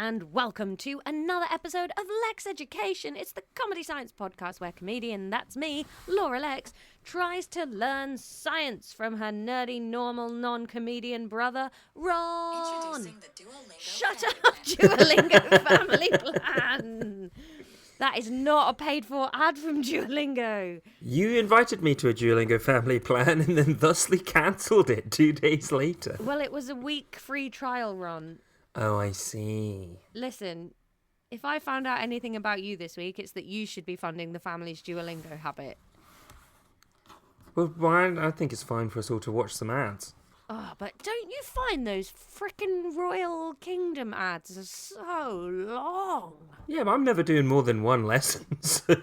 and welcome to another episode of Lexx Education. It's the comedy science podcast where comedian, that's me, Laura Lexx, tries to learn science from her nerdy, normal, non-comedian brother, Ron. Introducing the Duolingo Shut family up, plan. Duolingo family plan. That is not a paid-for ad from Duolingo. You invited me to a Duolingo family plan and then thusly cancelled it 2 days later. Well, it was a week free trial, Ron. Oh, I see. Listen, if I found out anything about you this week, it's that you should be funding the family's Duolingo habit. Well, I think it's fine for us all to watch some ads. Oh, but don't you find those frickin' Royal Kingdom ads are so long? Yeah, but I'm never doing more than one lesson, so...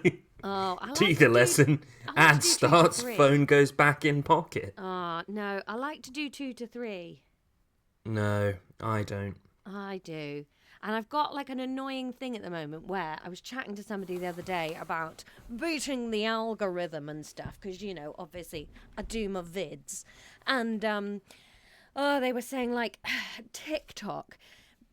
Oh, I like do to the lesson, I like ad to do 2 to starts, 3. phone goes back in pocket. Oh, no, I like to do 2 to 3. No, I don't. I do. And I've got like an annoying thing at the moment where I was chatting to somebody the other day about beating the algorithm and stuff because, you know, obviously I do my vids. And they were saying like TikTok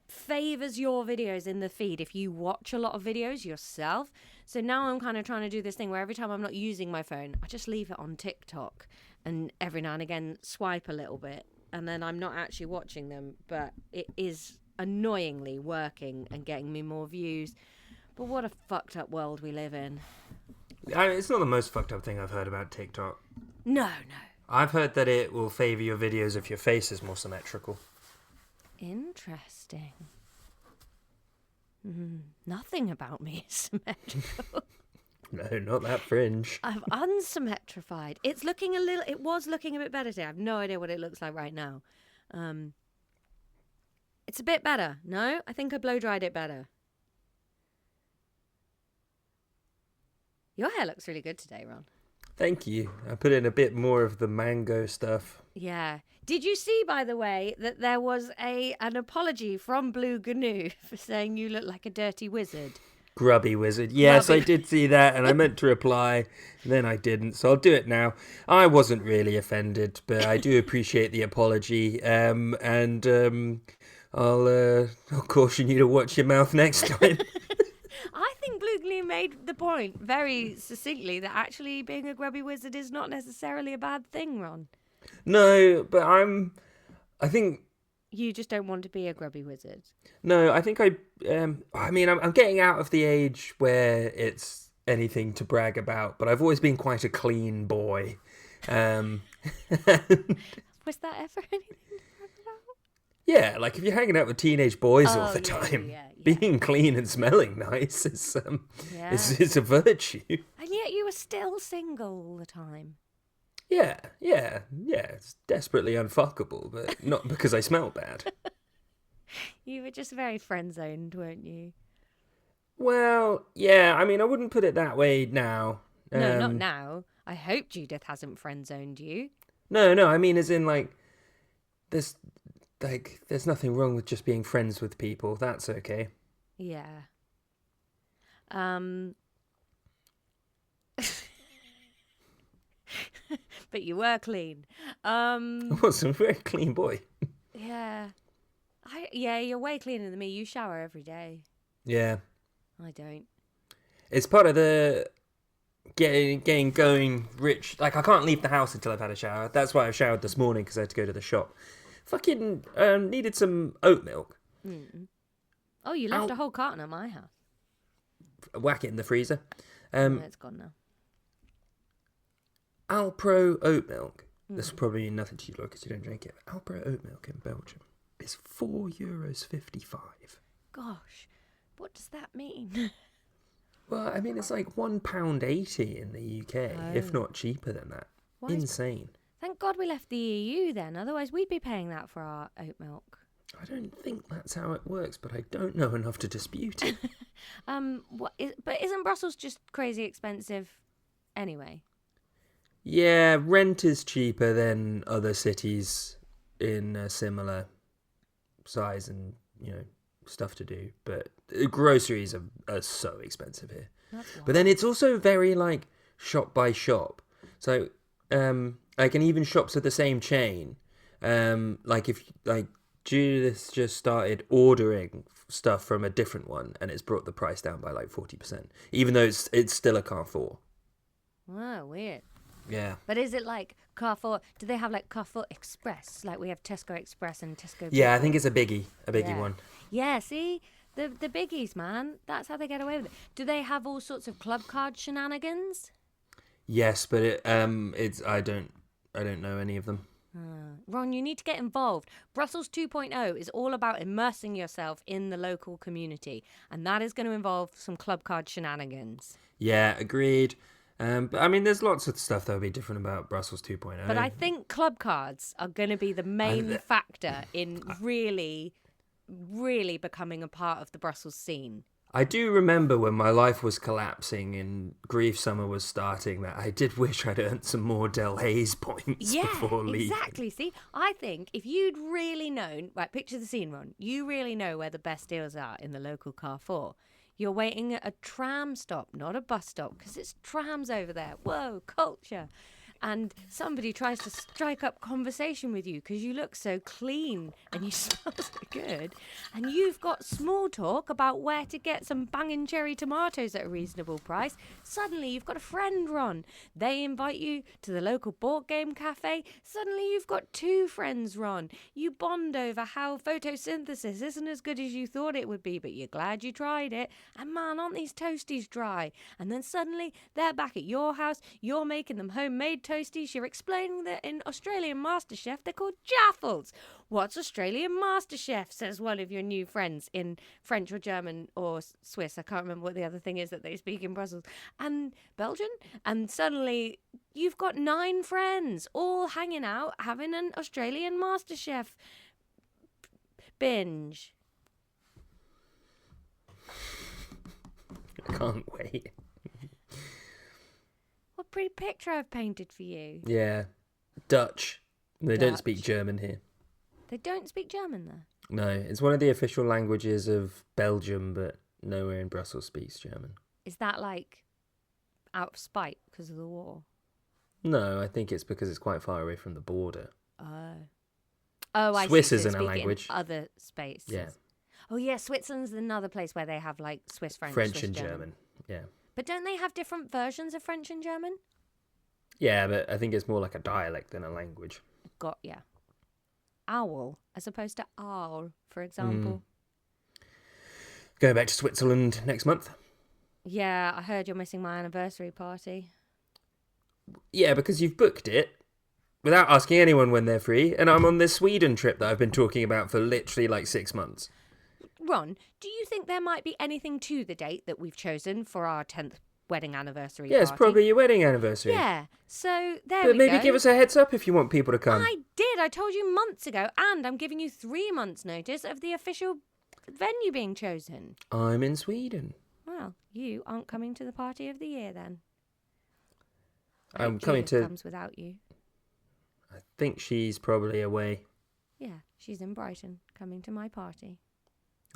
favours your videos in the feed if you watch a lot of videos yourself. So now I'm kind of trying to do this thing where every time I'm not using my phone, I just leave it on TikTok and every now and again swipe a little bit. And then I'm not actually watching them, but it is annoyingly working and getting me more views. But what a fucked up world we live in. It's not the most fucked up thing I've heard about TikTok. No. I've heard that it will favour your videos if your face is more symmetrical. Interesting. Nothing about me is symmetrical. No, not that fringe. I've unsymmetrified. It was looking a bit better today. I have no idea what it looks like right now. It's a bit better. No? I think I blow dried it better. Your hair looks really good today, Ron. Thank you. I put in a bit more of the mango stuff. Yeah. Did you see, by the way, that there was an apology from Blue Gnu for saying you look like a dirty wizard? Grubby wizard. Yes, Grubby. I did see that, and I meant to reply, and then I didn't, so I'll do it now. I wasn't really offended, but I do appreciate the apology, and I'll caution you to watch your mouth next time. I think Blue Gnu made the point very succinctly that actually being a grubby wizard is not necessarily a bad thing, Ron. No, but I think... You just don't want to be a grubby wizard. No, I think I'm getting out of the age where it's anything to brag about, but I've always been quite a clean boy. Was that ever anything to brag about? Yeah, like if you're hanging out with teenage boys all the time, yeah. being clean and smelling nice is a virtue. And yet you were still single all the time. Yeah, it's desperately unfuckable, but not because I smell bad. You were just very friend-zoned, weren't you? Well, yeah, I mean, I wouldn't put it that way now. No, not now. I hope Judith hasn't friend-zoned you. No, I mean, as in, there's nothing wrong with just being friends with people. That's okay. Yeah. But you were clean. I was a very clean boy. Yeah. You're way cleaner than me. You shower every day. Yeah. I don't. It's part of the getting going rich. Like, I can't leave the house until I've had a shower. That's why I showered this morning, because I had to go to the shop. Fucking needed some oat milk. Mm. Oh, you left a whole carton at my house. Whack it in the freezer. It's gone now. Alpro oat milk. This will probably mean nothing to you, because you don't drink it. But Alpro oat milk in Belgium is €4.55. Gosh, What does that mean? well, I mean, it's like £1.80 in the UK, if not cheaper than that. Insane. Thank God we left the EU then. Otherwise, we'd be paying that for our oat milk. I don't think that's how it works, but I don't know enough to dispute it. But isn't Brussels just crazy expensive anyway? Yeah, rent is cheaper than other cities in a similar size and, stuff to do. But groceries are so expensive here. But then it's also very, shop by shop. So, and even shops of the same chain. If Judith just started ordering stuff from a different one, and it's brought the price down by like 40%, even though it's still a Carrefour. Wow, weird. Yeah. But is it like Carrefour? Do they have like Carrefour Express? Like we have Tesco Express and Tesco. Yeah, I Big think One? it's a biggie Yeah. one. Yeah, see? The biggies, man. That's how they get away with it. Do they have all sorts of club card shenanigans? Yes, but it's I don't know any of them. Ron, you need to get involved. Brussels 2.0 is all about immersing yourself in the local community, and that is going to involve some club card shenanigans. Yeah, agreed. But I mean, there's lots of stuff that would be different about Brussels 2.0. But I think club cards are going to be the main factor in really, really becoming a part of the Brussels scene. I do remember when my life was collapsing and grief summer was starting that I did wish I'd earned some more Del Hayes points before leaving. Exactly. See, I think if you'd really known, right, picture the scene, Ron, you really know where the best deals are in the local Carrefour. You're waiting at a tram stop, not a bus stop, because it's trams over there. Whoa, culture. And somebody tries to strike up conversation with you because you look so clean and you smell so good. And you've got small talk about where to get some banging cherry tomatoes at a reasonable price. Suddenly you've got a friend, Ron. They invite you to the local board game cafe. Suddenly you've got two friends, Ron. You bond over how photosynthesis isn't as good as you thought it would be, but you're glad you tried it. And man, aren't these toasties dry? And then suddenly they're back at your house. You're making them homemade toasties. You're explaining that in Australian MasterChef they're called jaffles. What's Australian MasterChef? Says one of your new friends in French or German or Swiss. I can't remember what the other thing is that they speak in Brussels. And Belgian. And suddenly you've got 9 friends all hanging out having an Australian MasterChef binge. I can't wait. What a pretty picture I've painted for you. Yeah. Dutch. They don't Dutch. speak German here. They don't speak German there. No, it's one of the official languages of Belgium, but nowhere in Brussels speaks German. Is that like out of spite because of the war? No, I think it's because it's quite far away from the border. Oh, I Swiss see. isn't So a speak it in language. other spaces. Yeah. Oh yeah, Switzerland's another place where they have like Swiss French, French Swiss and German. German. Yeah. But don't they have different versions of French and German? Yeah, but I think it's more like a dialect than a language. Got yeah. Owl as opposed to owl, for example. Going back to Switzerland next month. Yeah, I heard you're missing my anniversary party. Yeah, because you've booked it without asking anyone when they're free, and I'm on this Sweden trip that I've been talking about for literally like 6 months. Ron, do you think there might be anything to the date that we've chosen for our 10th wedding anniversary Yeah, it's party? probably your wedding anniversary. Yeah, so there But we maybe go. give us a heads up if you want people to come. I did. I told you months ago, and I'm giving you 3 months' notice of the official venue being chosen. I'm in Sweden. Well, you aren't coming to the party of the year then. I I'm hope coming Judith to... comes without you. I think she's probably away. Yeah, she's in Brighton, coming to my party.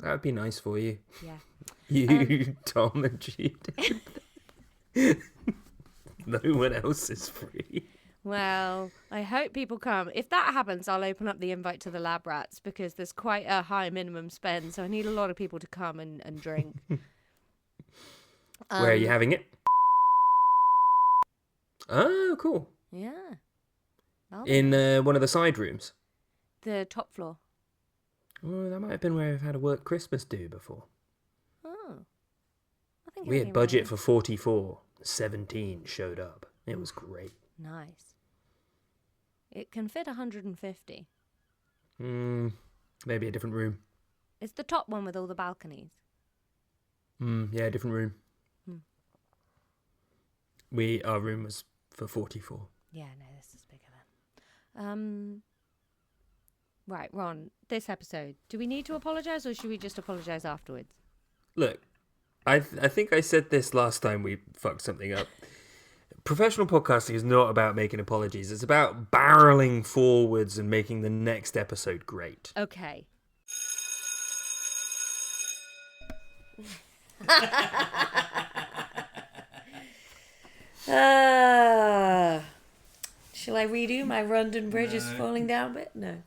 That would be nice for you. Yeah. You, Tom and Judith. No one else is free. Well, I hope people come. If that happens, I'll open up the invite to the lab rats because there's quite a high minimum spend, so I need a lot of people to come and drink. Where are you having it? Oh, cool. Yeah. In one of the side rooms. The top floor. Oh, that might have been where I've had a work Christmas do before. Oh. I think We I've had been budget right. for 44. 17 showed up. It was great. Nice. It can fit 150. Maybe a different room. It's the top one with all the balconies. Yeah, different room. Hmm. Our room was for 44. Yeah, no, this is bigger then. Right, Ron, this episode, do we need to apologise or should we just apologise afterwards? Look, I think I said this last time we fucked something up. Professional podcasting is not about making apologies. It's about barreling forwards and making the next episode great. Okay. Shall I redo my London Bridge is falling down bit? No.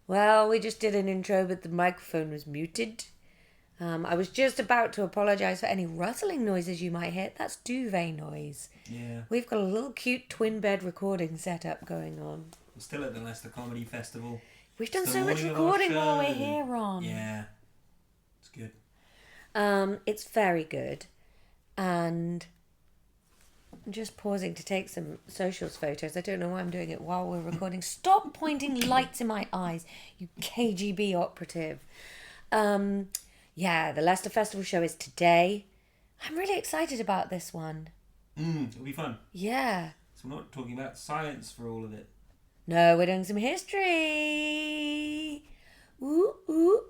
Well, we just did an intro, but the microphone was muted. I was just about to apologise for any rustling noises you might hear. That's duvet noise. Yeah. We've got a little cute twin bed recording setup going on. We're still at the Leicester Comedy Festival. We've done so much recording while we're here, Ron. Yeah. It's good. It's very good. And I'm just pausing to take some socials photos. I don't know why I'm doing it while we're recording. Stop pointing lights in my eyes, you KGB operative. Yeah, the Leicester Festival show is today. I'm really excited about this one. It'll be fun. Yeah. So we're not talking about science for all of it. No, we're doing some history. Ooh, ooh.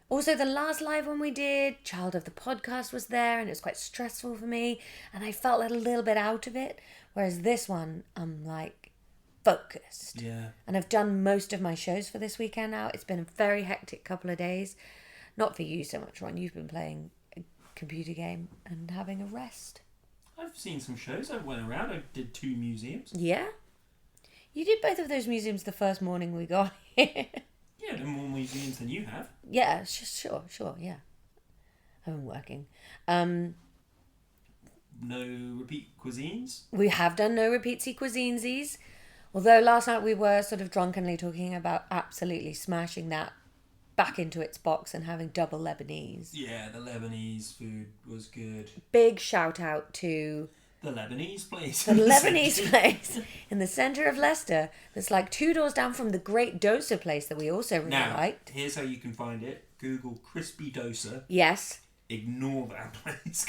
Also, the last live one we did, Child of the Podcast was there, and it was quite stressful for me, and I felt a little bit out of it. Whereas this one, I'm like focused. Yeah. And I've done most of my shows for this weekend now. It's been a very hectic couple of days. Not for you so much, Ron. You've been playing a computer game and having a rest. I've seen some shows. I went around. I did 2 museums. Yeah? You did both of those museums the first morning we got here. Yeah, I've done more museums than you have. Yeah, sure, yeah. I've been working. No repeat cuisines? We have done no repeatsy cuisinesies. Although last night we were sort of drunkenly talking about absolutely smashing that back into its box and having double Lebanese. Yeah, the Lebanese food was good. Big shout out to the Lebanese place. The Lebanese place in the centre of Leicester that's like 2 doors down from the Great Dosa place that we also really liked. Here's how you can find it. Google Crispy Dosa. Yes. Ignore that place.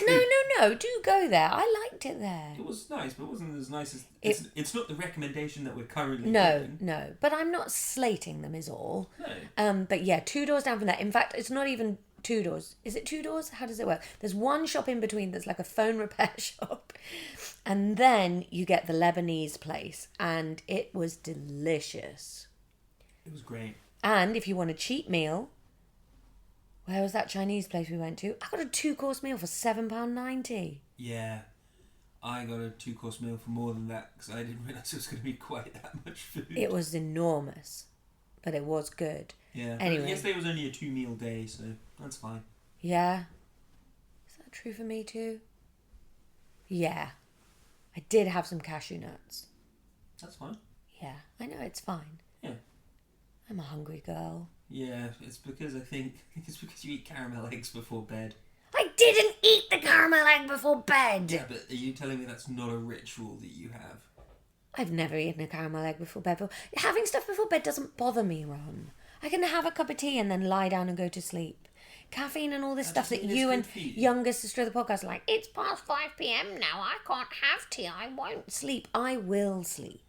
No. Do go there. I liked it there. It was nice, but it wasn't as nice as... It's not the recommendation that we're currently doing. No. But I'm not slating them is all. No. But yeah, 2 doors down from that. In fact, it's not even 2 doors. Is it 2 doors? How does it work? There's one shop in between that's like a phone repair shop. And then you get the Lebanese place. And it was delicious. It was great. And if you want a cheap meal... Where was that Chinese place we went to? I got a 2-course meal for £7.90. Yeah. I got a 2-course meal for more than that because I didn't realise it was going to be quite that much food. It was enormous. But it was good. Yeah. Anyway. Yesterday was only a 2-meal day, so that's fine. Yeah. Is that true for me too? Yeah. I did have some cashew nuts. That's fine. Yeah. I know it's fine. Yeah. I'm a hungry girl. Yeah, it's because I think it's because you eat caramel eggs before bed. I didn't eat the caramel egg before bed! Yeah, but are you telling me that's not a ritual that you have? I've never eaten a caramel egg before bed. Having stuff before bed doesn't bother me, Ron. I can have a cup of tea and then lie down and go to sleep. Caffeine and all this stuff that you and younger sister of the podcast are like, it's past 5 p.m. now, I can't have tea, I won't sleep. I will sleep.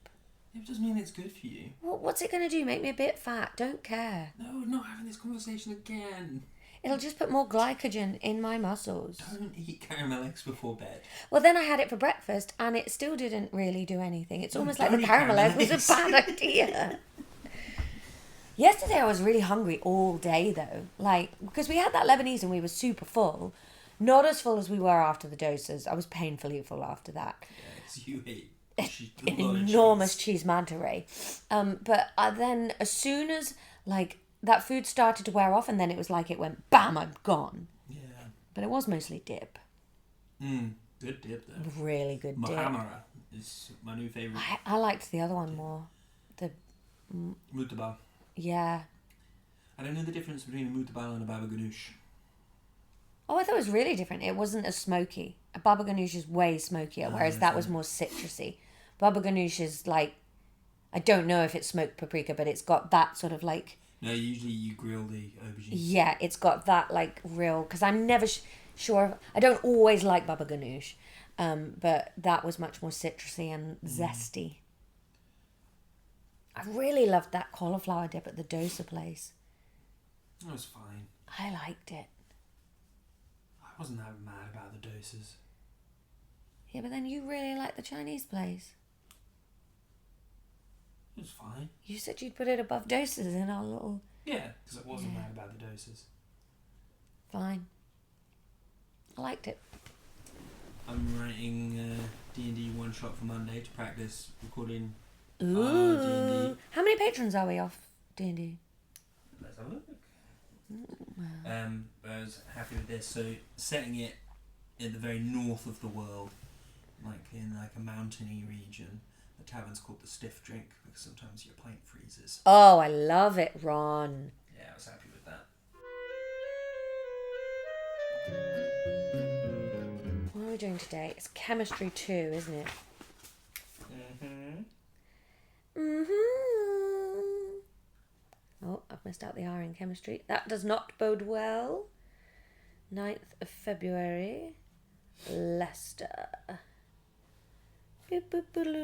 It doesn't mean it's good for you. What's it going to do? Make me a bit fat? Don't care. No, we're not having this conversation again. It'll just put more glycogen in my muscles. Don't eat caramel eggs before bed. Well, then I had it for breakfast and it still didn't really do anything. It's almost like the caramel egg was a bad idea. Yesterday I was really hungry all day though. Because we had that Lebanese and we were super full. Not as full as we were after the doses. I was painfully full after that. Yeah, 'cause you ate an enormous cheese manta ray. But then as soon as that food started to wear off and then it was like it went bam, I'm gone. Yeah. But it was mostly dip. Good dip though. Really good dip. Muhammara is my new favourite. I liked the other one more. The Mutabal. Yeah. I don't know the difference between a mutabal and a baba ganoush. Oh, I thought it was really different. It wasn't as smoky. A baba ganoush is way smokier, whereas that was more citrusy. Baba ganoush is I don't know if it's smoked paprika, but it's got that sort of No, usually you grill the aubergine. Yeah, it's got that real... Because I'm never sure... I don't always like baba ganoush, but that was much more citrusy and zesty. I really loved that cauliflower dip at the Dosa place. That was fine. I liked it. I wasn't that mad about the doses. Yeah, but then you really liked the Chinese place. It was fine. You said you'd put it above Dosas in our little... Yeah, because I wasn't mad about the doses. Fine. I liked it. I'm writing D&D one shot for Monday to practice recording Ooh. D&D. How many patrons are we off D&D? have a look. I was happy with this. So setting it in the very north of the world, like in like a mountainy region, the tavern's called the Stiff Drink because sometimes your pint freezes. Oh, I love it, Ron. Yeah, I was happy with that. What are we doing today? It's chemistry 2, isn't it? Oh, I've missed out the R in chemistry. That does not bode well. 9th of February, Leicester. 3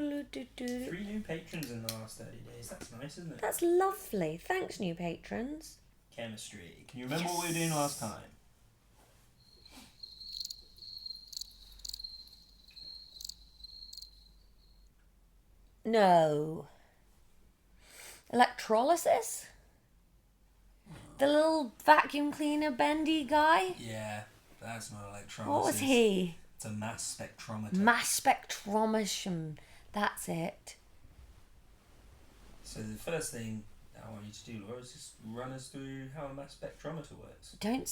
new patrons in the last 30 days. That's nice, isn't it? That's lovely. Thanks, new patrons. Chemistry. Can you remember what we were doing last time? No. Electrolysis? The little vacuum cleaner bendy guy? Yeah, that's not electrolysis. What was he? It's a mass spectrometer. Mass spectrometer. That's it. So the first thing I want you to do, Laura, is just run us through how a mass spectrometer works. Don't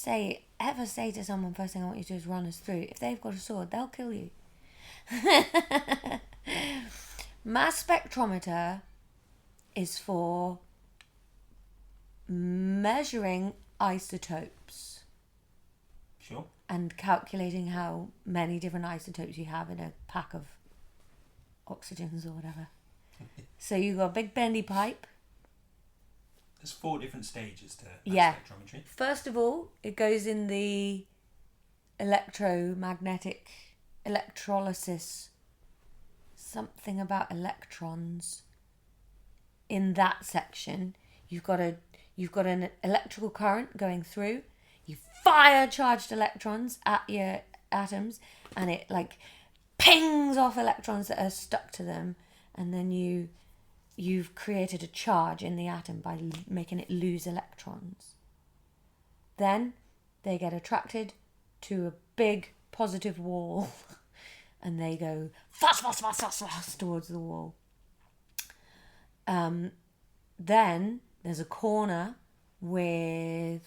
ever say to someone, first thing I want you to do is run us through. If they've got a sword, they'll kill you. Mass spectrometer is for measuring isotopes. Sure. And calculating how many different isotopes you have in a pack of oxygens or whatever. So you've got a big bendy pipe. There's 4 different stages to mass spectrometry. First of all, it goes in the electromagnetic electrolysis. Something about electrons. In that section, you've got an electrical current going through. You fire charged electrons at your atoms, and it like pings off electrons that are stuck to them, and then you've created a charge in the atom by making it lose electrons. Then they get attracted to a big positive wall, and they go fast towards the wall. Then there's a corner with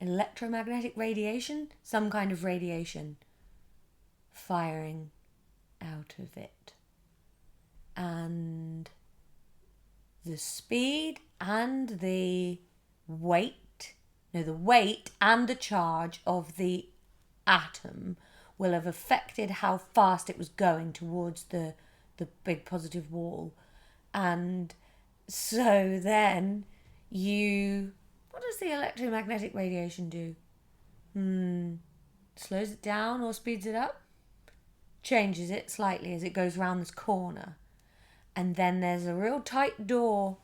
electromagnetic radiation, some kind of radiation firing out of it. And the speed and the weight and the charge of the atom will have affected how fast it was going towards the big positive wall. And so then what does the electromagnetic radiation do? Slows it down or speeds it up? Changes it slightly as it goes round this corner. And then there's a real tight door.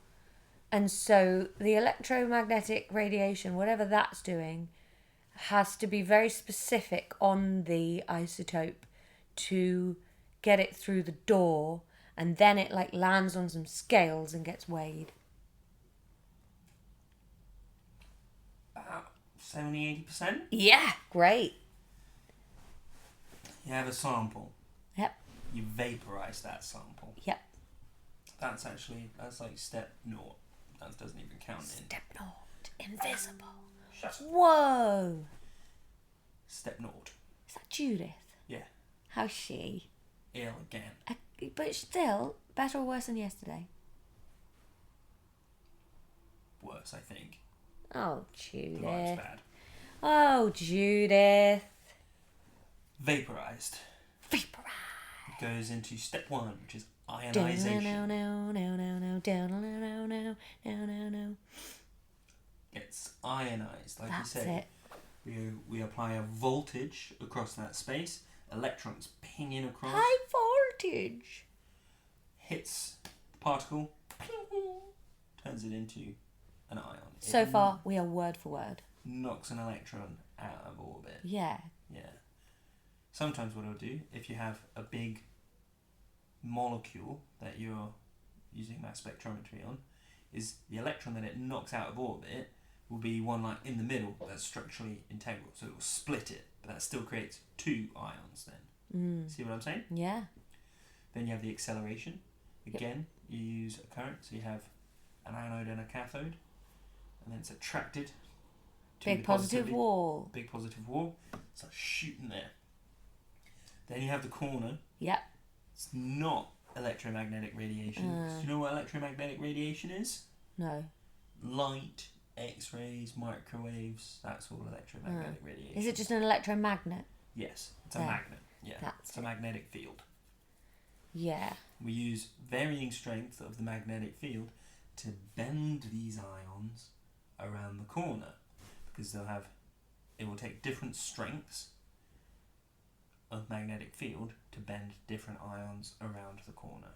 And so the electromagnetic radiation, whatever that's doing, has to be very specific on the isotope to get it through the door. And then it like lands on some scales and gets weighed. About 70-80%. Yeah, great. You have a sample. Yep. You vaporize that sample. Yep. That's like step 0. That doesn't even count in. Step 0. Invisible. Shut up. Whoa. Step 0. Is that Judith? Yeah. How's she? Ill again. But still, better or worse than yesterday? Worse, I think. Oh, The vibe's Judith. bad. Oh, Judith. Vaporized. Vaporized. Goes into step 1, which is ionization. It's ionized, like That's you said. it. We apply a voltage across that space. Electrons pinging across. High voltage. Hits the particle. Turns it into an ion. So far, we are word for word. Knocks an electron out of orbit. Yeah. Yeah. Sometimes what it'll do, if you have a big molecule that you're using mass spectrometry on, is the electron that it knocks out of orbit will be one like in the middle that's structurally integral. So it will split it, but that still creates 2 ions then. See what I'm saying? Yeah. Then you have the acceleration. Again, you use a current, so you have an anode and a cathode. and then it's attracted to Big the positive positivity. wall. Big positive wall. Starts shooting there. Then you have the corner. Yep. It's not electromagnetic radiation. Do you know what electromagnetic radiation is? No. Light, X-rays, microwaves. That's all electromagnetic radiation. Is it just an electromagnet? Yes, it's a There. magnet. Yeah, That's it's a magnetic field. Yeah. We use varying strength of the magnetic field to bend these ions around the corner, because it will take different strengths of magnetic field to bend different ions around the corner.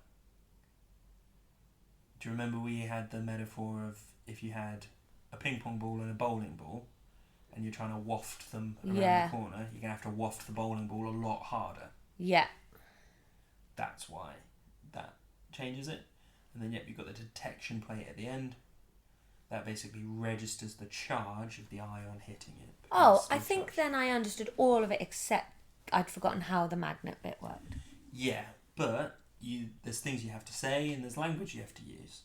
Do you remember we had the metaphor of if you had a ping pong ball and a bowling ball and you're trying to waft them around the corner, you're going to have to waft the bowling ball a lot harder. Yeah. That's why that changes it. And then you've got the detection plate at the end. That basically registers the charge of the ion hitting it. Oh, I think then I understood all of it except I'd forgotten how the magnet bit worked. Yeah, but there's things you have to say and there's language you have to use.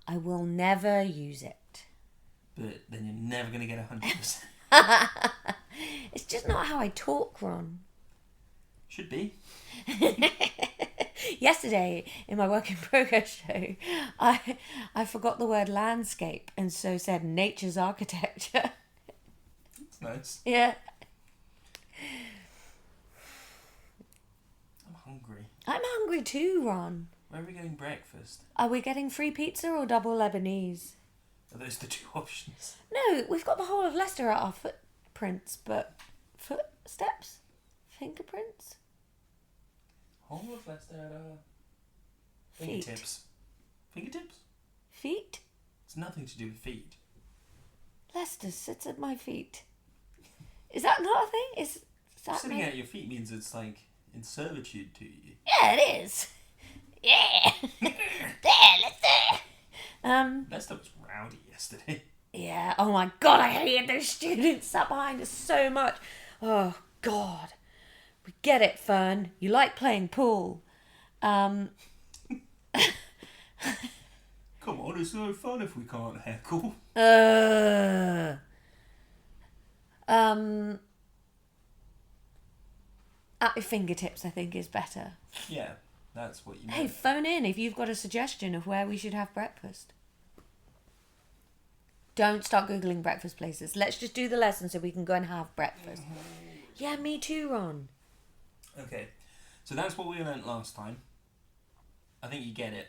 I will never use it. But then you're never going to get 100%. It's just not how I talk, Ron. Should be. Yesterday, in my work in progress show, I forgot the word landscape and so said nature's architecture. That's nice. Yeah. I'm hungry. I'm hungry too, Ron. Where are we getting breakfast? Are we getting free pizza or double Lebanese? Are those the two options? No, we've got the whole of Leicester at our footprints, but footsteps? Fingerprints? Whole of Leicester at our Feet. fingertips. Fingertips? Feet? It's nothing to do with feet. Leicester sits at my feet. Is that not a thing? Is that Sitting me? at your feet means it's like in servitude to you. Yeah, it is. Yeah. There, Leicester. Leicester was rowdy yesterday. Yeah. Oh my God, I hated those students sat behind us so much. Oh God. We get it, Fern. You like playing pool. Come on, it's no fun if we can't heckle. At your fingertips, I think, is better. Yeah, that's what you Hey, meant. phone in if you've got a suggestion of where we should have breakfast. Don't start Googling breakfast places. Let's just do the lesson so we can go and have breakfast. Yeah, me too, Ron. Okay, so that's what we learnt last time. I think you get it.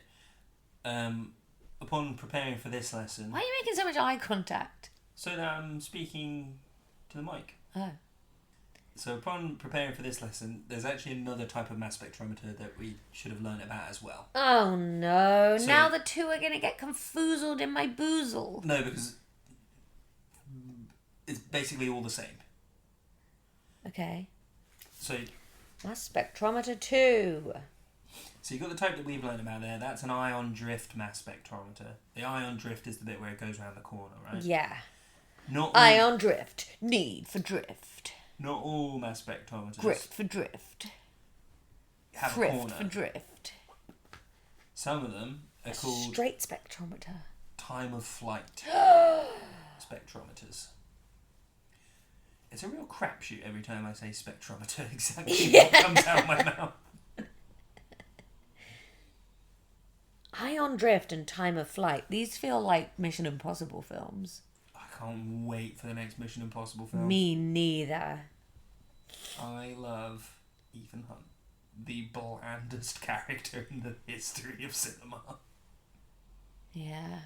Upon preparing for this lesson, Why are you making so much eye contact? so that I'm speaking to the mic. Oh. So upon preparing for this lesson, there's actually another type of mass spectrometer that we should have learnt about as well. Oh no. So- Now the two are going to get confoozled in my boozle. No, because it's basically all the same. Okay. So Mass spectrometer 2. you've got the type that we've learned about there. That's an ion drift mass spectrometer. The ion drift is the bit where it goes around the corner, right? Yeah. Not all, Ion drift. Need for drift. not all mass spectrometers Drift for drift. have a Thrift corner. for drift. Some of them are called Straight spectrometer. Time of Flight Spectrometers. It's a real crapshoot every time I say spectrometer. Exactly what comes out of my mouth. Ion drift and time of flight. These feel like Mission Impossible films. I can't wait for the next Mission Impossible film. Me neither. I love Ethan Hunt, the blandest character in the history of cinema. Yeah.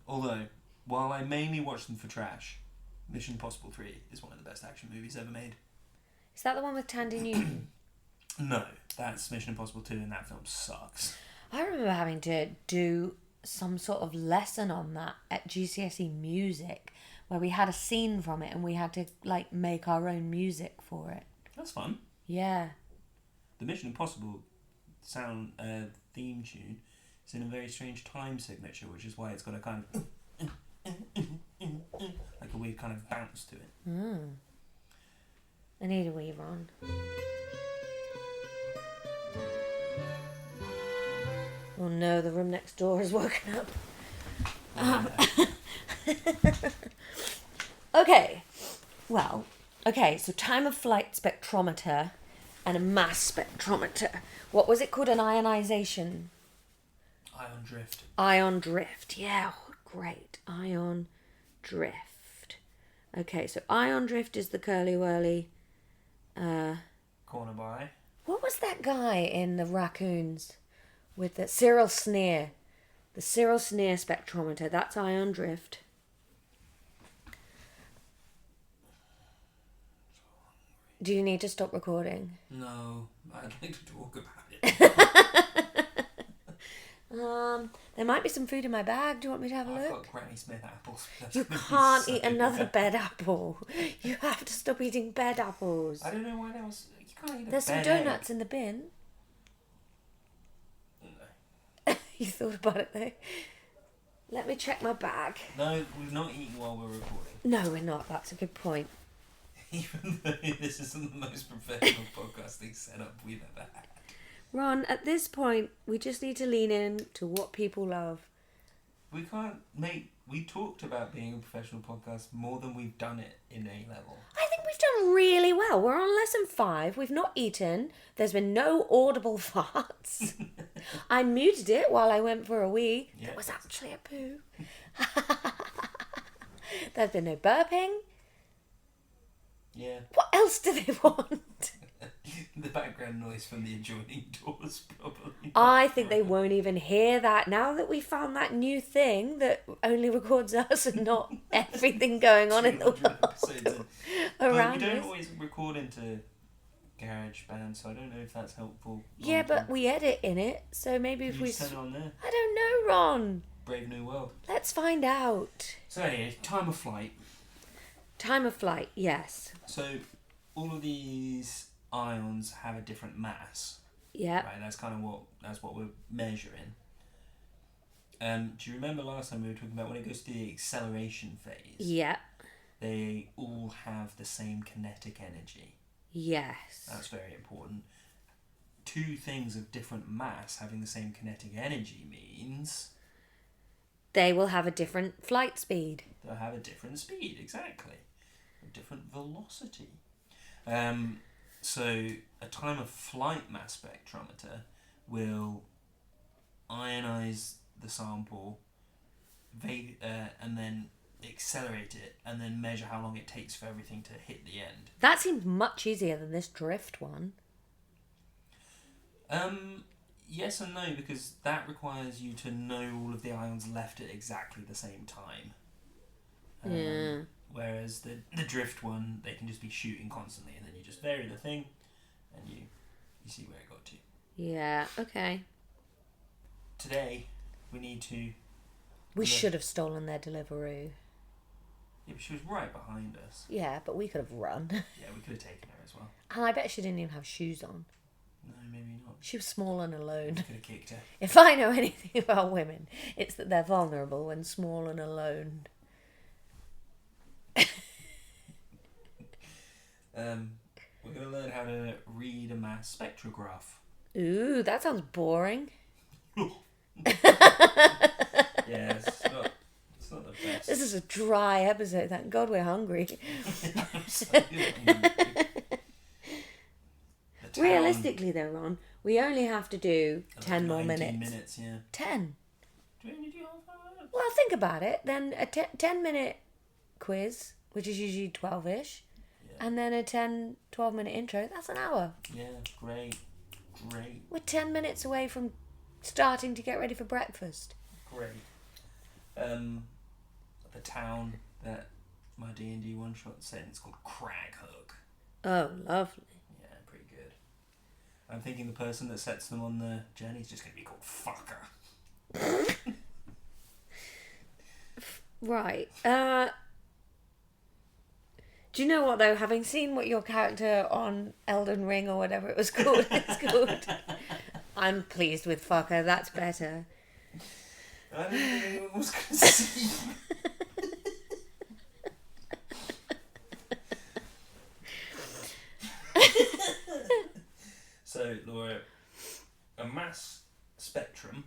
Although, while I mainly watch them for trash, Mission Impossible 3 is one of the best action movies ever made. Is that the one with Tandy Newton? No, that's Mission Impossible 2 and that film sucks. I remember having to do some sort of lesson on that at GCSE music where we had a scene from it and we had to like make our own music for it. That's fun. Yeah. The Mission Impossible sound theme tune is in a very strange time signature, which is why it's got a kind of like a weird kind of bounce to it. I need a wee Ron. Oh no, the room next door has woken up. Okay. Well, okay, so time of flight spectrometer and a mass spectrometer. What was it called? An ionization? Ion drift. Ion drift. Yeah, great. Ion drift. Okay, so ion drift is the curly whirly. Corner by. What was that guy in the raccoons with the Cyril Sneer? The Cyril Sneer spectrometer. That's ion drift. Do you need to stop recording? No, I'd like to talk about it. There might be some food in my bag. Do you want me to have a I've look? got Granny Smith apples. That's You gonna be can't so eat another good. bed apple. You have to stop eating bed apples. I don't know why that was. You can't eat a There's some bed donuts egg. in the bin. No. You thought about it though. Let me check my bag. No, we've not eaten while we're recording. No, we're not. That's a good point. Even though this isn't the most professional podcasting setup we've ever had. Ron, at this point, we just need to lean in to what people love. We can't, mate. We talked about being a professional podcast more than we've done it in A level. I think we've done really well. We're on lesson 5. We've not eaten. There's been no audible farts. I muted it while I went for a wee. Yeah. It was actually a poo. There's been no burping. Yeah. What else do they want? The background noise from the adjoining doors probably. I think they won't even hear that now that we found that new thing that only records us and not everything going on in the 200 world episodes in. But around we don't us. always record into GarageBand, so I don't know if that's helpful. Yeah, long but term. we edit in it, so maybe if You we... just turn it on there. I don't know, Ron. Brave New World. Let's find out. So anyway, time of flight. Time of flight, yes. So all of these ions have a different mass. Yep. Right, that's what we're measuring. Do you remember last time we were talking about when it goes to the acceleration phase? Yep. They all have the same kinetic energy. Yes. That's very important. Two things of different mass having the same kinetic energy means They will have a different flight speed. they'll have a different speed, exactly. A different velocity. So a time of flight mass spectrometer will ionize the sample and then accelerate it and then measure how long it takes for everything to hit the end. That seems much easier than this drift one. Yes and no, because that requires you to know all of the ions left at exactly the same time. Yeah. Whereas the drift one, they can just be shooting constantly, and then you just vary the thing, and you see where it got to. Yeah, okay. Today, we need to... We should have stolen their Deliveroo. Yeah, but she was right behind us. Yeah, but we could have run. Yeah, we could have taken her as well. And I bet she didn't even have shoes on. No, maybe not. She was small and We alone. could have kicked her. If I know anything about women, it's that they're vulnerable when small and alone. We're going to learn how to read a mass spectrograph. Ooh, that sounds boring. Yeah, it's not the best. This is a dry episode. Thank God we're hungry. I'm so hungry. The town- Realistically, though, Ron, we only have to do 10 more 19 minutes. minutes, yeah. 10. Do we only do half an hour? Well, think about it. Then a 10-minute quiz, which is usually 12-ish, Yeah. and then a 12-minute intro. That's an hour. Yeah, great. We're 10 minutes away from starting to get ready for breakfast. Great. The town that my D&D one-shot set, it's called Crag Hook. Oh, lovely. Yeah, pretty good. I'm thinking the person that sets them on the journey is just going to be called Fucker. Right. Do you know what, though? Having seen what your character on Elden Ring or whatever it was called is called, I'm pleased with Fucker. That's better. I didn't think anyone was going to see. So, Laura, a mass spectrum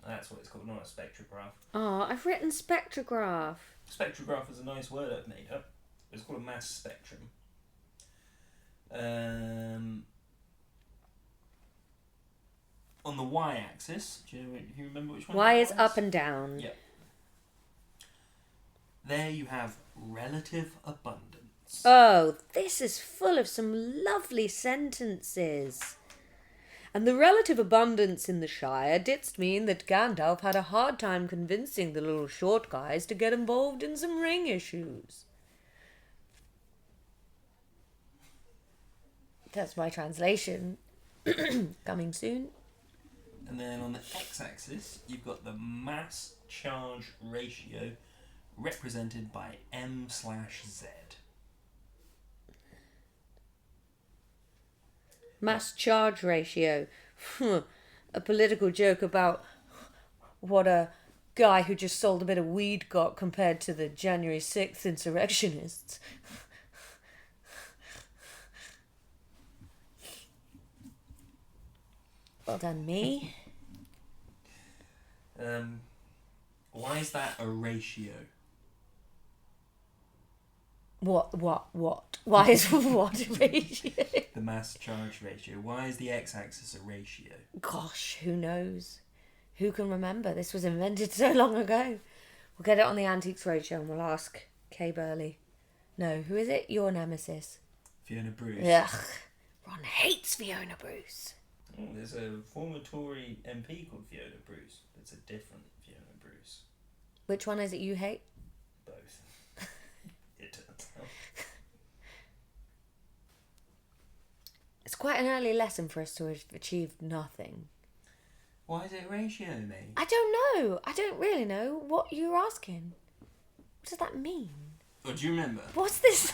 That's what it's called, not a spectrograph. Oh, I've written spectrograph. Spectrograph is a nice word I've made up. It's called a mass spectrum. On the y-axis, do you remember which one? Y that is was? up and down. Yep. There you have relative abundance. Oh, this is full of some lovely sentences. And the relative abundance in the Shire didst mean that Gandalf had a hard time convincing the little short guys to get involved in some ring issues. That's my translation. Coming soon. And then on the x-axis, you've got the mass-charge ratio represented by m/z. Mass charge ratio. A political joke about what a guy who just sold a bit of weed got compared to the January 6th insurrectionists. Well done, me. Why is that a ratio? What? Why is what a ratio? The mass charge ratio. Why is the x-axis a ratio? Gosh, who knows? Who can remember? This was invented so long ago. We'll get it on the Antiques Roadshow and we'll ask Kay Burley. No, who is it? Your nemesis. Fiona Bruce. Ugh. Ron hates Fiona Bruce. Oh, there's a former Tory MP called Fiona Bruce. It's a different Fiona Bruce. Which one is it you hate? Both. It turns out. It's quite an early lesson for us to have achieved nothing. Why is it a ratio, mate? I don't know. I don't really know what you're asking. What does that mean? Oh, do you remember? What's this?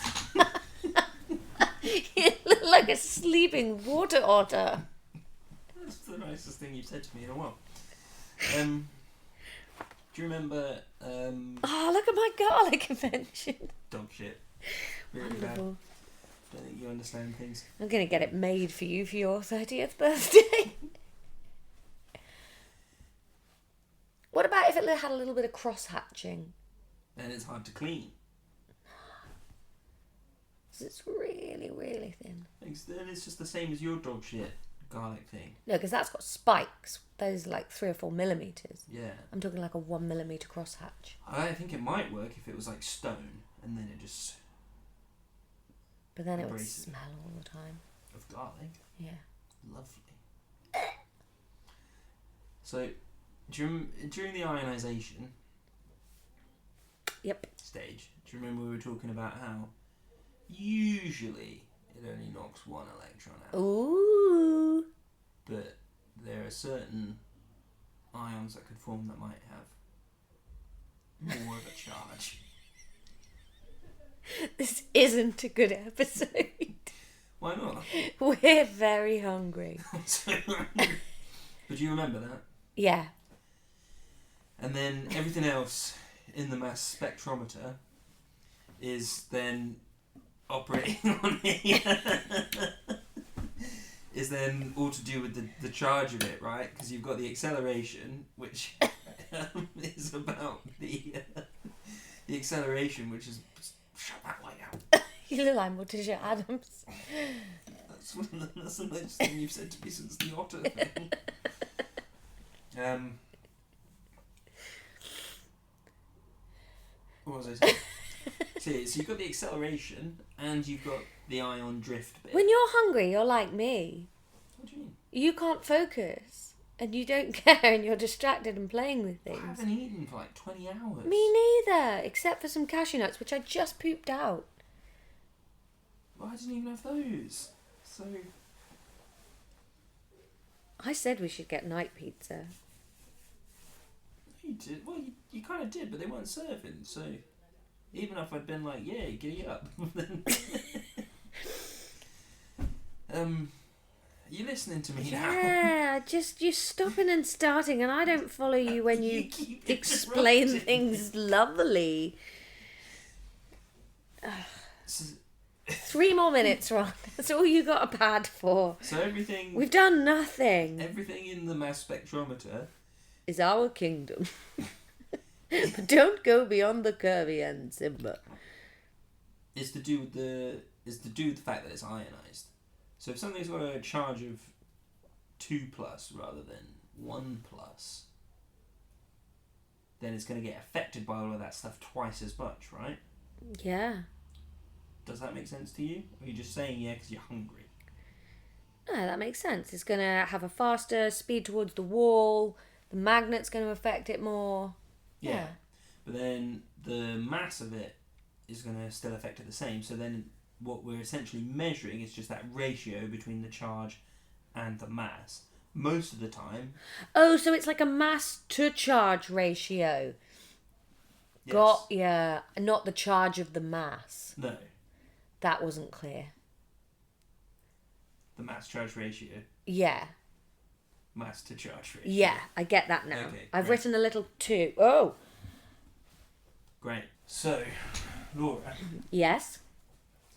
You look like a sleeping water otter. That's the nicest thing you've said to me in a while. Do you remember... Oh, look at my garlic invention. Dog shit. Really bad. Wonderful. Don't think you understand things. I'm going to get it made for you for your 30th birthday. What about if it had a little bit of cross-hatching? And it's hard to clean. It's really, really thin. Then it's just the same as your dog shit garlic thing. No, because that's got spikes. Those are like 3 or 4 millimetres. Yeah. I'm talking like a 1 millimetre crosshatch. I think it might work if it was like stone and then it just... But then it would Embrace it. smell all the time. Of garlic. Yeah. Lovely. So, during the ionisation Yep. stage, do you remember we were talking about how usually it only knocks one electron out? Ooh. But there are certain ions that could form that might have more of a charge. This isn't a good episode. Why not? We're very hungry. But do you remember that? Yeah. And then everything else in the mass spectrometer is then operating on is then all to do with the charge of it, right? Because you've got the acceleration, which is about the acceleration, which is shut that light out. You look like Morticia Adams. That's the nicest thing you've said to me since the otter thing. What was I saying? So you've got the acceleration and you've got the ion drift bit. When you're hungry, you're like me. What do you mean? You can't focus. And you don't care and you're distracted and playing with I things. haven't eaten for like 20 hours. Me neither, except for some cashew nuts, which I just pooped out. Well, I didn't even have those. So... I said we should get night pizza. You did. Well, you kind of did, but they weren't serving. So even if I'd been like, yeah, giddy up, then you listening to me now? Yeah, just you're stopping and starting, and I don't follow you when you keep explain interrupting things lovely. So 3 more minutes, Ron. That's all you got a pad for. everything We've done nothing. everything in the mass spectrometer is our kingdom. But don't go beyond the curvy end, Simba. Is to do with the fact that it's ionized. So if something's got a charge of 2+ rather than 1+, then it's going to get affected by all of that stuff twice as much, right? Yeah. Does that make sense to you? Or are you just saying yeah because you're hungry? No, that makes sense. It's going to have a faster speed towards the wall. The magnet's going to affect it more. Yeah. But then the mass of it is going to still affect it the same. So then what we're essentially measuring is just that ratio between the charge and the mass. Most of the time. Oh, so it's like a mass to charge ratio. Yes. Yeah. Not the charge of the mass. No. That wasn't clear. The mass charge ratio. Yeah. Mass to charge ratio. Yeah, I get that now. Okay, I've great. written a little 2. Oh. Great. So, Laura. Yes.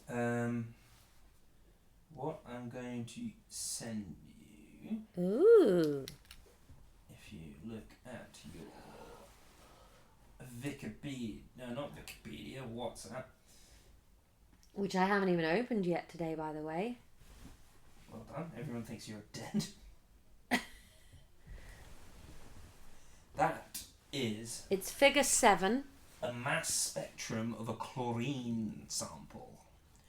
What I'm going to send you, Ooh. if you look at your Wikipedia, no, not Wikipedia, WhatsApp. Which I haven't even opened yet today, by the way. Well done. Everyone thinks you're dead. That is It's figure 7. a mass spectrum of a chlorine sample.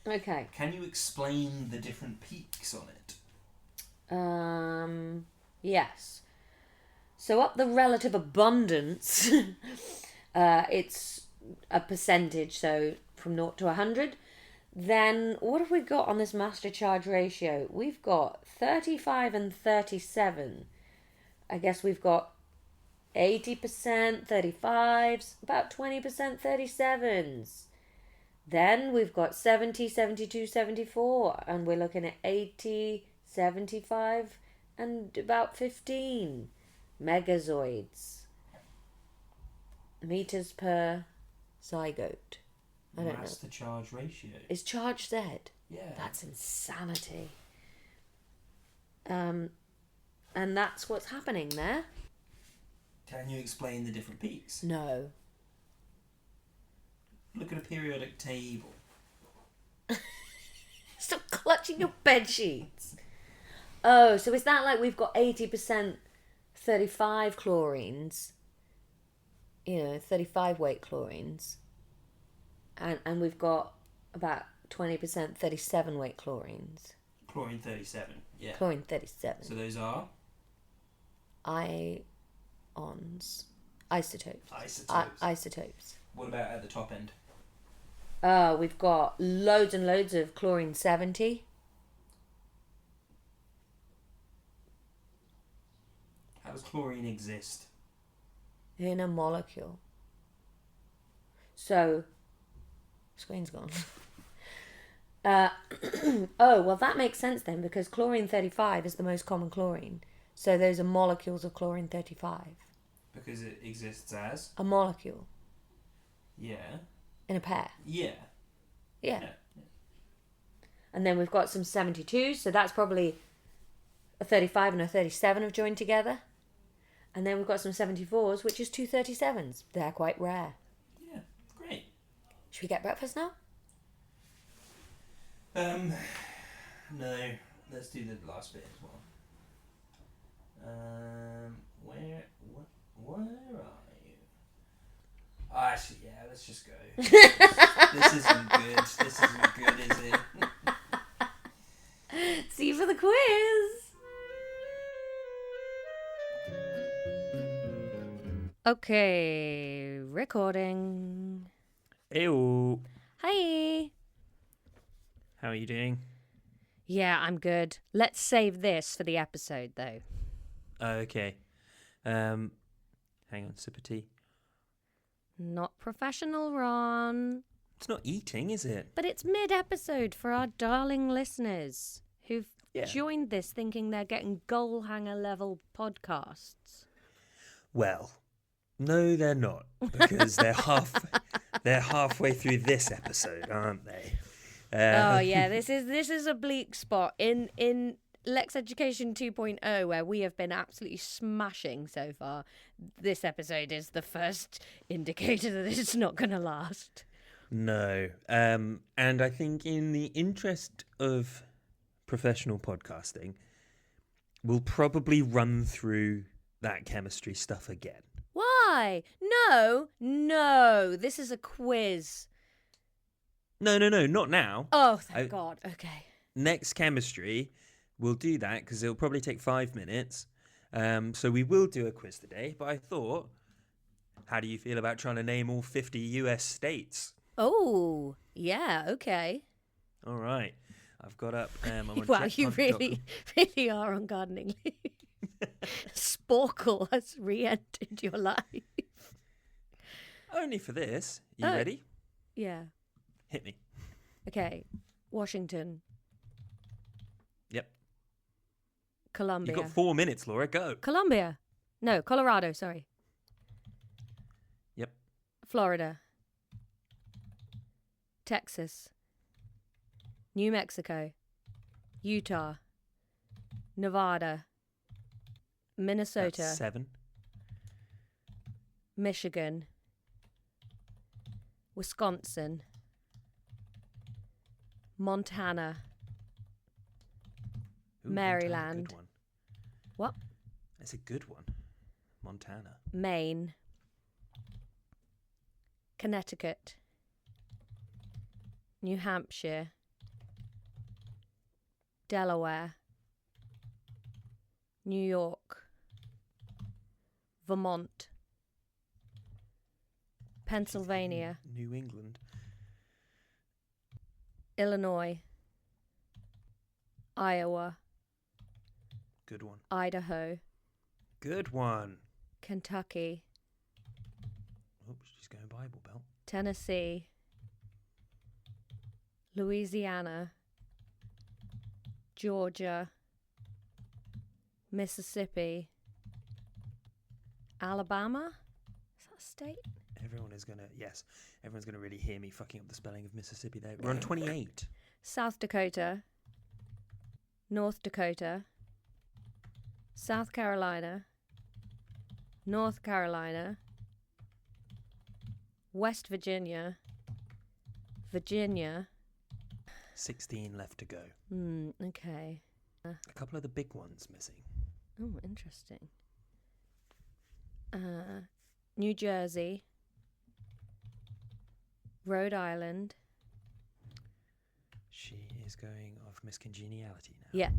Okay. Can you explain the different peaks on it? Yes. So up the relative abundance, it's a percentage, so from 0 to 100. Then what have we got on this master charge ratio? We've got 35 and 37. I guess we've got 80% 35s, about 20% 37s. Then we've got 70, 72, 74, and we're looking at 80, 75, and about 15 megazoids. Meters per zygote. I don't know. Mass to charge ratio. Is charge Z? Yeah. That's insanity. And that's what's happening there? Can you explain the different peaks? No. Look at a periodic table. Stop clutching your bed sheets. Oh, so is that like we've got 80% 35 chlorines? 35 weight chlorines. And we've got about 20% 37 weight chlorines. Chlorine 37, yeah. Chlorine 37. So those are? Ions. Isotopes. Isotopes. Isotopes. What about at the top end? We've got loads and loads of chlorine 70. How does chlorine exist? In a molecule. So, screen's gone. Oh, well that makes sense then, because chlorine 35 is the most common chlorine. So those are molecules of chlorine 35. Because it exists as? A molecule. Yeah. In a pair. Yeah. Yeah. Yeah. And then we've got some 72s, so that's probably a 35 and a 37 have joined together. And then we've got some 74s, which is 2 37s. They're quite rare. Yeah. Great. Should we get breakfast now? No. Let's do the last bit as well. Where are you? Oh, actually, yeah, let's just go. This isn't good. This isn't good, is it? See you for the quiz. Okay, recording. Ew. Hi. How are you doing? Yeah, I'm good. Let's save this for the episode, though. Okay. Hang on, sip of tea. Not professional, Ron. It's not eating, is it? But it's mid-episode for our darling listeners who've Yeah. joined this thinking they're getting goal hanger level podcasts. Well, no, they're not, because they're halfway through this episode, aren't they? Oh yeah, this is a bleak spot in Lexx Education 2.0, where we have been absolutely smashing so far, this episode is the first indicator that it's not going to last. No. And I think in the interest of professional podcasting, we'll probably run through that chemistry stuff again. Why? No. This is a quiz. No, not now. Oh, thank God. Okay. Next chemistry, we'll do that because it'll probably take 5 minutes. So we will do a quiz today. But I thought, how do you feel about trying to name all 50 US states? Oh, yeah, okay. All right. I've got up. I'm on Wow, you really are on gardening leave. Sporkle has re-entered your life. Only for this. You ready? Yeah. Hit me. Okay. Washington. Yep. Columbia. You've got 4 minutes, Laura. Go. Columbia. No, Colorado, sorry. Yep. Florida. Texas. New Mexico. Utah. Nevada. Minnesota. That's 7. Michigan. Wisconsin. Montana. Ooh, Maryland. Montana's a good one. What? That's a good one. Montana. Maine. Connecticut. New Hampshire. Delaware. New York. Vermont. Pennsylvania. New England. Illinois. Iowa. Good one. Idaho. Good one. Kentucky. Oh, she's going Bible Belt. Tennessee. Louisiana. Georgia. Mississippi. Alabama? Is that a state? Everyone's going to really hear me fucking up the spelling of Mississippi there. We're on 28. South Dakota. North Dakota. South Carolina. North Carolina. West Virginia. Virginia. 16 left to go. Okay. A couple of the big ones missing. Oh, interesting. New Jersey. Rhode Island. She is going off Miss Congeniality now. Yeah.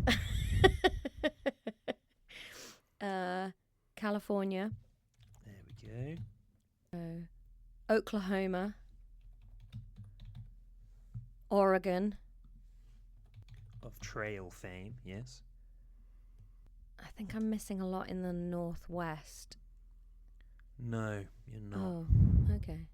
California. There we go. Oklahoma. Oregon. Of trail fame, yes. I think I'm missing a lot in the northwest. No, you're not. Oh, okay.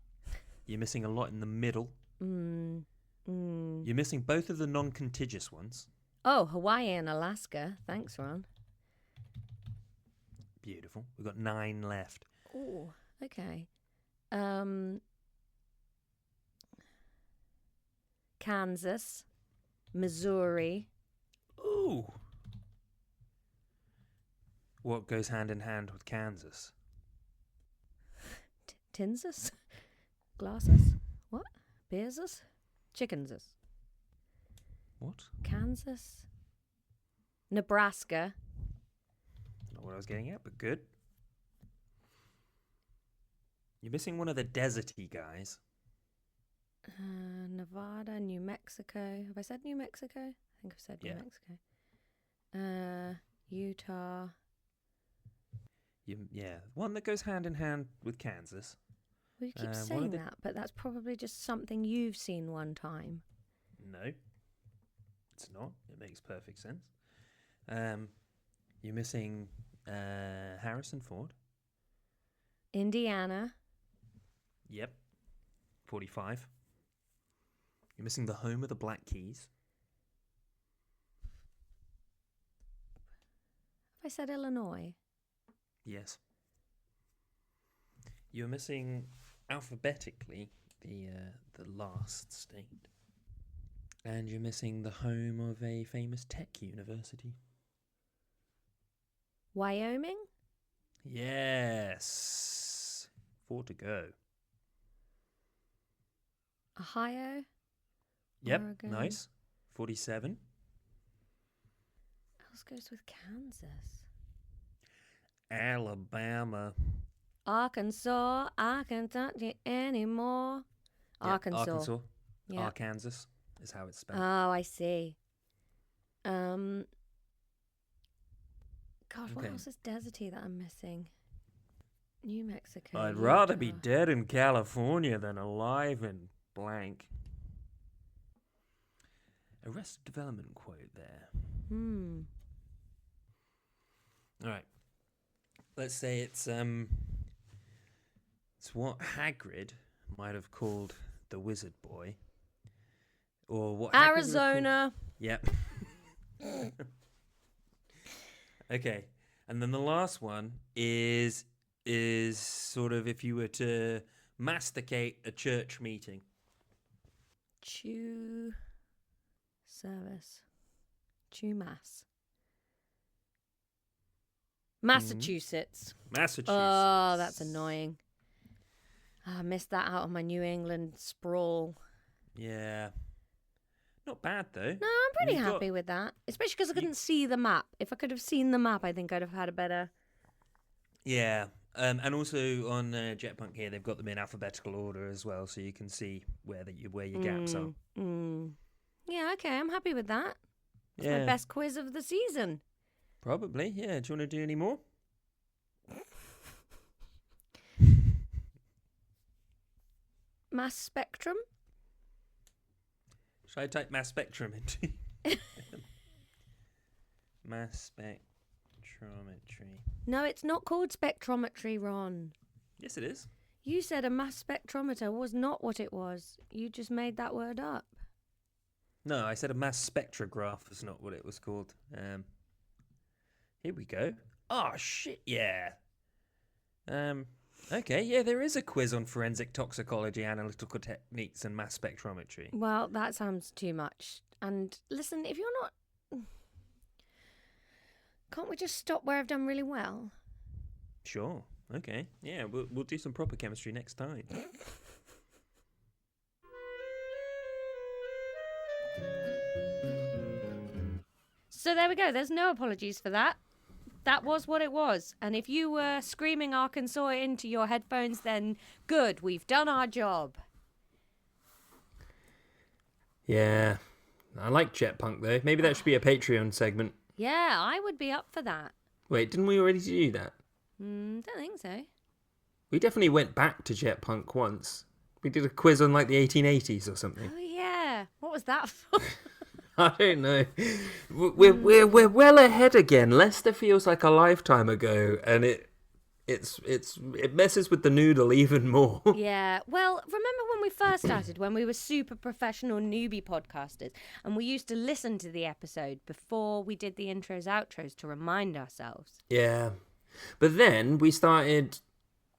You're missing a lot in the middle. You're missing both of the non-contiguous ones. Oh, Hawaii and Alaska. Thanks, Ron. Beautiful. We've got 9 left. Oh, okay. Kansas. Missouri. Ooh. What goes hand in hand with Kansas? Tinses? Glasses? What? Beerses? Chickenses? What? Kansas? Nebraska? Not what I was getting at, but good. You're missing one of the deserty guys. Nevada, New Mexico. Have I said New Mexico? I think I've said New Mexico. Utah. One that goes hand in hand with Kansas. Well, you keep saying that, but that's probably just something you've seen one time. No, it's not. It makes perfect sense. You're missing Harrison Ford. Indiana. Yep. 45. You're missing the home of the Black Keys. Have I said Illinois? Yes. You're missing alphabetically the last state. And you're missing the home of a famous tech university. Wyoming? Yes. 4 to go. Ohio? Yep, Oregon? nice. 47. Else goes with Kansas. Alabama. Arkansas, I can't touch you anymore. Yep, Arkansas. Yep. Arkansas is how it's spelled. Oh, I see. God, what Okay. else is deserty that I'm missing? New Mexico. I'd rather be Utah. dead in California than alive in blank. Arrested Development quote there. All right. Let's say it's what Hagrid might have called the Wizard Boy, or what Hagrid would have Arizona. Yep. Okay, and then the last one is sort of if you were to masticate a church meeting. Chew service. Chew mass. Massachusetts. Massachusetts. Oh, that's annoying. I missed that out on my New England sprawl. Yeah. Not bad though. No, I'm pretty You've got- happy with that. Especially because I couldn't see the map. If I could have seen the map, I think I'd have had a better... Yeah. And also on Jetpunk here, they've got them in alphabetical order as well, so you can see where your gaps are. Yeah, okay, I'm happy with that. It's Yeah. my best quiz of the season. Probably, yeah. Do you want to do any more? Mass spectrum? Should I type mass spectrum into mass spectrometry? No, it's not called spectrometry, Ron. Yes, it is. You said a mass spectrometer was not what it was. You just made that word up. No, I said a mass spectrograph was not what it was called. Here we go. Oh shit, yeah. Okay, yeah, there is a quiz on forensic toxicology, analytical techniques, and mass spectrometry. Well, that sounds too much. And listen, if you're not... Can't we just stop where I've done really well? Sure. Okay. Yeah, we'll do some proper chemistry next time. So there we go. There's no apologies for that. That was what it was. And if you were screaming Arkansas into your headphones, then good. We've done our job. Yeah. I like Jetpunk though. Maybe that should be a Patreon segment. Yeah, I would be up for that. Wait, didn't we already do that? Don't think so. We definitely went back to Jetpunk once. We did a quiz on like the 1880s or something. Oh, yeah. What was that for? I don't know. We're well ahead again. Leicester feels like a lifetime ago, and it messes with the noodle even more. Yeah. Well, remember when we first started, when we were super professional newbie podcasters, and we used to listen to the episode before we did the intros, outros to remind ourselves. Yeah, but then we started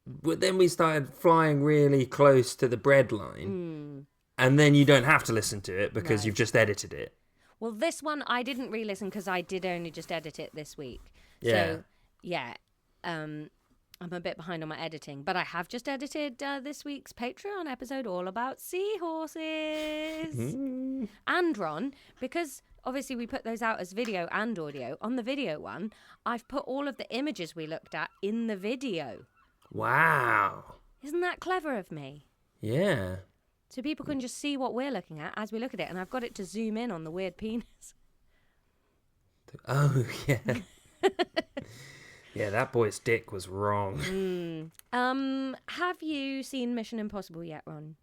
flying really close to the bread line, and then you don't have to listen to it because No. you've just edited it. Well, this one I didn't re-listen because I did only just edit it this week. Yeah. So, yeah. I'm a bit behind on my editing, but I have just edited this week's Patreon episode all about seahorses. And Ron, because obviously we put those out as video and audio, on the video one, I've put all of the images we looked at in the video. Wow. Isn't that clever of me? Yeah. So people can just see what we're looking at as we look at it, and I've got it to zoom in on the weird penis. Oh, yeah. Yeah, that boy's dick was wrong. Have you seen Mission Impossible yet, Ron?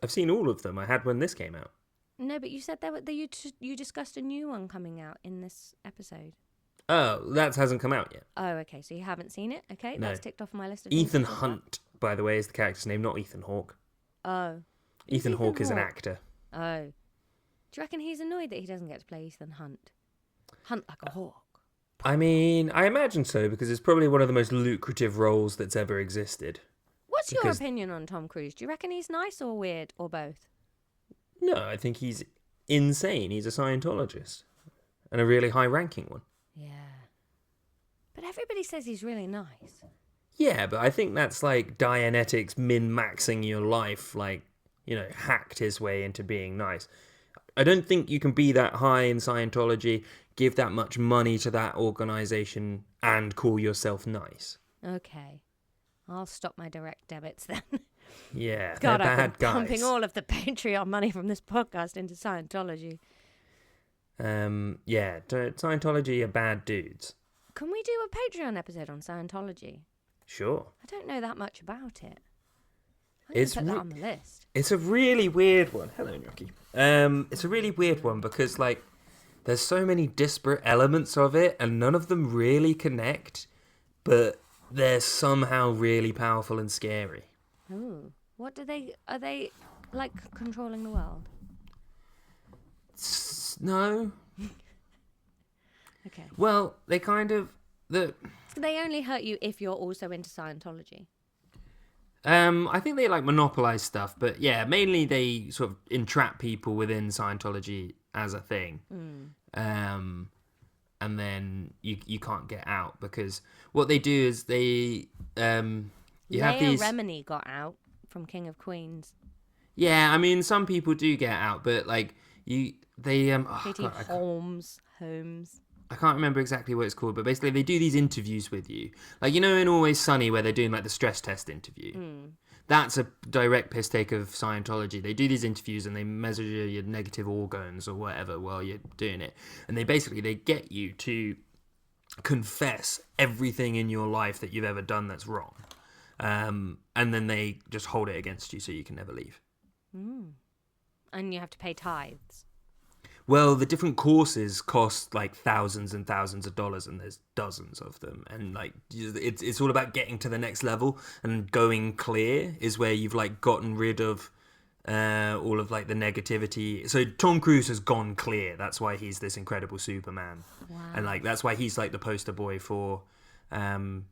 I've seen all of them. I had when this came out. No, but you said you discussed a new one coming out in this episode. Oh, that hasn't come out yet. Oh, okay. So you haven't seen it? Okay, No. that's ticked off my list of things Ethan to talk about. Hunt, by the way, is the character's name, not Ethan Hawke. Oh. Ethan Hawke is an Hawke? actor. Oh. Do you reckon he's annoyed that he doesn't get to play Ethan Hunt? Hunt like a hawk. I mean, I imagine so, because it's probably one of the most lucrative roles that's ever existed. What's your Because- opinion on Tom Cruise? Do you reckon he's nice or weird or both? No, I think he's insane. He's a Scientologist. And a really high-ranking one. Yeah. But everybody says he's really nice. Yeah, but I think that's like Dianetics min-maxing your life, like, hacked his way into being nice. I don't think you can be that high in Scientology, give that much money to that organisation, and call yourself nice. Okay. I'll stop my direct debits then. Yeah, God, they're I've bad been guys. pumping all of the Patreon money from this podcast into Scientology. Yeah, Scientology are bad dudes. Can we do a Patreon episode on Scientology? Sure. I don't know that much about it. I'm It's put that on the list. It's a really weird one. Hello, Gnocchi. It's a really weird one because, like, there's so many disparate elements of it, and none of them really connect, but they're somehow really powerful and scary. Ooh. What are they, like, controlling the world? No. Okay. Well, they kind of... They only hurt you if you're also into Scientology. I think they like monopolize stuff, but yeah, mainly they sort of entrap people within Scientology as a thing. And then you can't get out because what they do is they Leia Remini got out from King of Queens. Yeah, I mean some people do get out, but like Katie Holmes. I can't remember exactly what it's called, but basically they do these interviews with you. Like, in Always Sunny where they're doing like the stress test interview. That's a direct piss take of Scientology. They do these interviews and they measure your negative organs or whatever while you're doing it. And they get you to confess everything in your life that you've ever done that's wrong. And then they just hold it against you so you can never leave. And you have to pay tithes. Well, the different courses cost like thousands and thousands of dollars, and there's dozens of them. And like, it's all about getting to the next level, and going clear is where you've like gotten rid of all of like the negativity. So Tom Cruise has gone clear. That's why he's this incredible Superman. Wow. And like that's why he's like the poster boy for Scientology,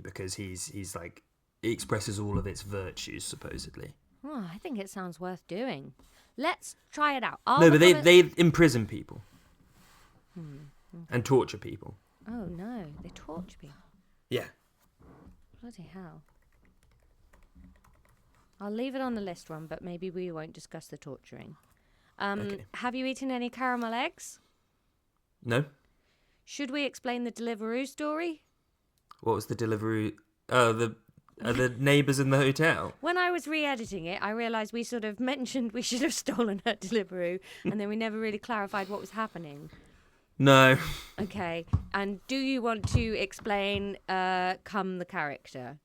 because he's like he expresses all of its virtues supposedly. Oh, I think it sounds worth doing. Let's try it out. No, but they imprison people and torture people. Oh no, they torture people. Yeah. Bloody hell. I'll leave it on the list, Ron, but maybe we won't discuss the torturing. Okay. Have you eaten any caramel eggs? No. Should we explain the Deliveroo story? What was the Deliveroo? Oh, the neighbours in the hotel. When I was re-editing it, I realised we sort of mentioned we should have stolen her Deliveroo, and then we never really clarified what was happening. No. Okay. And do you want to explain Come the character?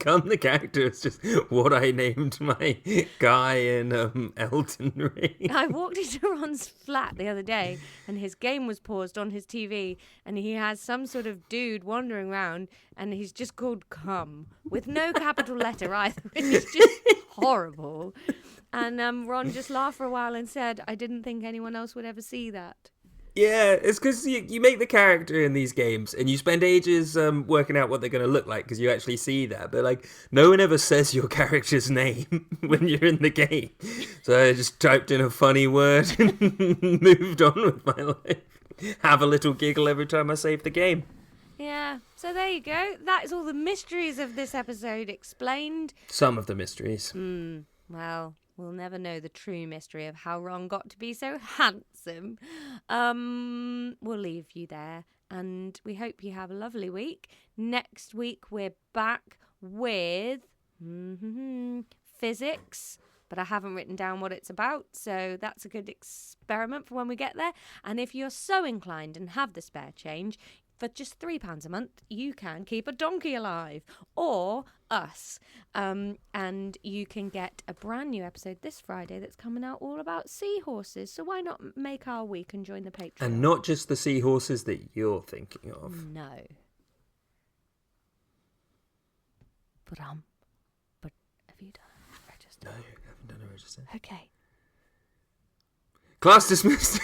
Come the character is just what I named my guy in Elden Ring. I walked into Ron's flat the other day and his game was paused on his TV and he has some sort of dude wandering around and he's just called Come with no capital letter either. It's just horrible. And Ron just laughed for a while and said, I didn't think anyone else would ever see that. Yeah, it's because you make the character in these games and you spend ages working out what they're going to look like because you actually see that. But, like, no one ever says your character's name when you're in the game. So I just typed in a funny word and moved on with my life. Have a little giggle every time I save the game. Yeah, so there you go. That is all the mysteries of this episode explained. Some of the mysteries. Well, we'll never know the true mystery of how Ron got to be so handsome. We'll leave you there, and we hope you have a lovely week. Next week, we're back with physics, but I haven't written down what it's about, so that's a good experiment for when we get there. And if you're so inclined and have the spare change, for just £3 a month, you can keep a donkey alive, or us. And you can get a brand new episode this Friday that's coming out all about seahorses. So why not make our week and join the Patreon? And not just the seahorses that you're thinking of. No. But have you done a register? No, I haven't done a register. Okay. Class dismissed.